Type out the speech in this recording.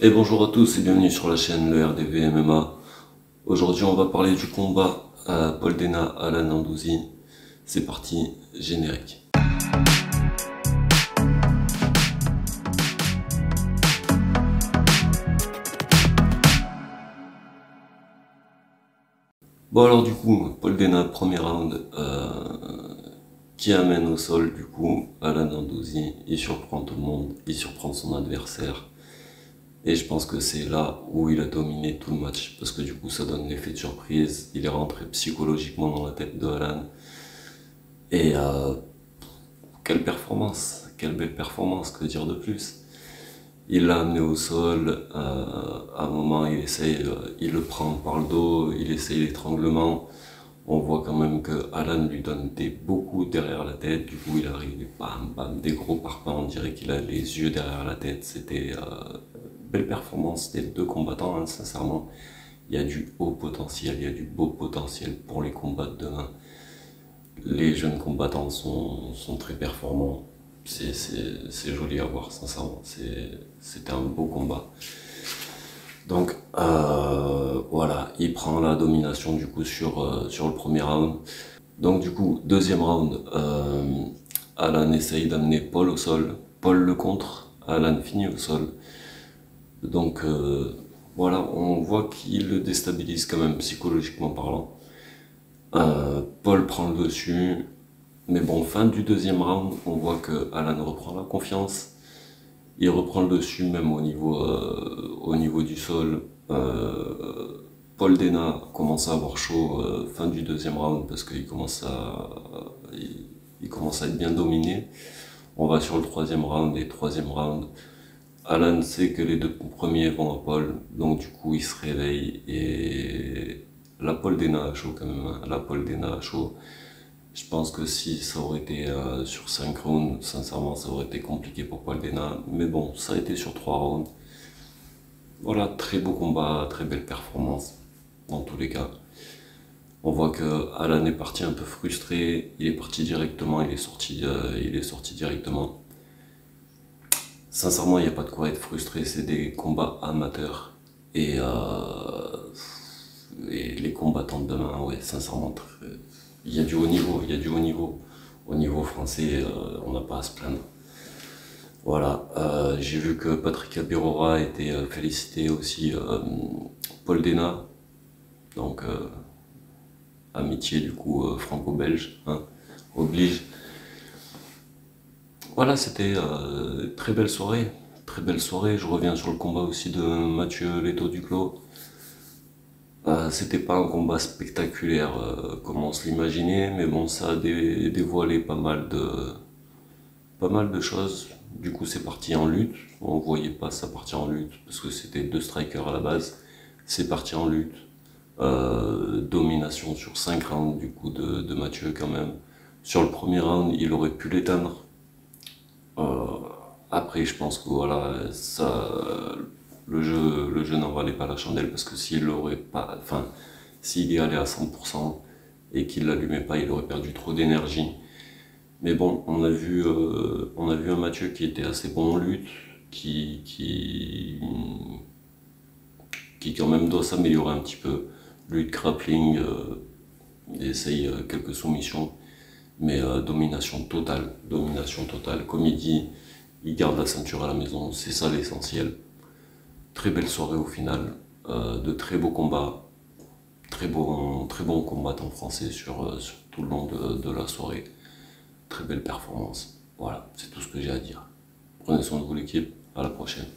Et bonjour à tous et bienvenue sur la chaîne le RDV MMA. Aujourd'hui on va parler du combat à Paul Dena Alan Nandouzi. C'est parti, générique. Bon alors du coup, Paul Dena, premier round, qui amène au sol du coup Alan Nandouzi. Il surprend tout le monde, il surprend son adversaire. Et je pense que c'est là où il a dominé tout le match, parce que du coup ça donne l'effet de surprise, il est rentré psychologiquement dans la tête de Alan. Et quelle belle performance, que dire de plus. Il l'a amené au sol, à un moment il le prend par le dos, il essaye l'étranglement. On voit quand même que Alan lui donne beaucoup coups derrière la tête, du coup il arrive, bam bam, des gros parpaings, on dirait qu'il a les yeux derrière la tête. C'était belle performance des deux combattants, hein, sincèrement. Il y a du haut potentiel, il y a du beau potentiel pour les combats de demain. Les jeunes combattants sont très performants. C'est joli à voir, sincèrement. C'était un beau combat. Donc voilà, il prend la domination du coup sur le premier round. Donc du coup, deuxième round, Alan essaye d'amener Paul au sol. Paul le contre, Alan finit au sol. Donc voilà, on voit qu'il le déstabilise quand même psychologiquement parlant. Paul prend le dessus, mais bon, fin du deuxième round, on voit que Alan reprend la confiance. Il reprend le dessus même au niveau du sol. Paul Dena commence à avoir chaud fin du deuxième round parce qu'il il commence à être bien dominé. On va sur le troisième round et troisième round. Alan sait que les deux premiers vont à Paul, donc du coup il se réveille et la Paul Dena a chaud quand même, hein. La Paul Dena a chaud. Je pense que si ça aurait été sur 5 rounds, sincèrement ça aurait été compliqué pour Paul Dena, mais bon, ça a été sur 3 rounds. Voilà, très beau combat, très belle performance dans tous les cas. On voit que Alan est parti un peu frustré, il est parti directement, il est sorti directement. Sincèrement, il n'y a pas de quoi être frustré, c'est des combats amateurs. Et les combattants de demain, ouais, sincèrement, il y a du haut niveau, il y a du haut niveau. Au niveau français, on n'a pas à se plaindre. Voilà, j'ai vu que Patrick Abirora a été félicité aussi, Paul Dena, donc amitié du coup franco-belge, hein, oblige. Voilà, c'était très belle soirée, très belle soirée. Je reviens sur le combat aussi de Mathieu Leto Duclos. C'était pas un combat spectaculaire comme on se l'imaginait, mais bon, ça a dévoilé pas mal de choses. Du coup, c'est parti en lutte. On voyait pas ça partir en lutte parce que c'était deux strikers à la base. C'est parti en lutte. Domination sur 5 rounds du coup de Mathieu quand même. Sur le premier round, il aurait pu l'éteindre. Après, je pense que voilà, le jeu n'en valait pas la chandelle parce que s'il l'aurait pas, enfin, s'il y allait à 100% et qu'il l'allumait pas, il aurait perdu trop d'énergie. Mais bon, on a vu un Mathieu qui était assez bon en lutte, qui quand même doit s'améliorer un petit peu. Lutte, grappling, essaye quelques soumissions, mais domination totale. Comme il dit, il garde la ceinture à la maison, c'est ça l'essentiel. Très belle soirée au final, de très beaux combats, très bon combattant français sur tout le long de la soirée. Très belle performance. Voilà, c'est tout ce que j'ai à dire. Prenez soin de vous l'équipe, à la prochaine.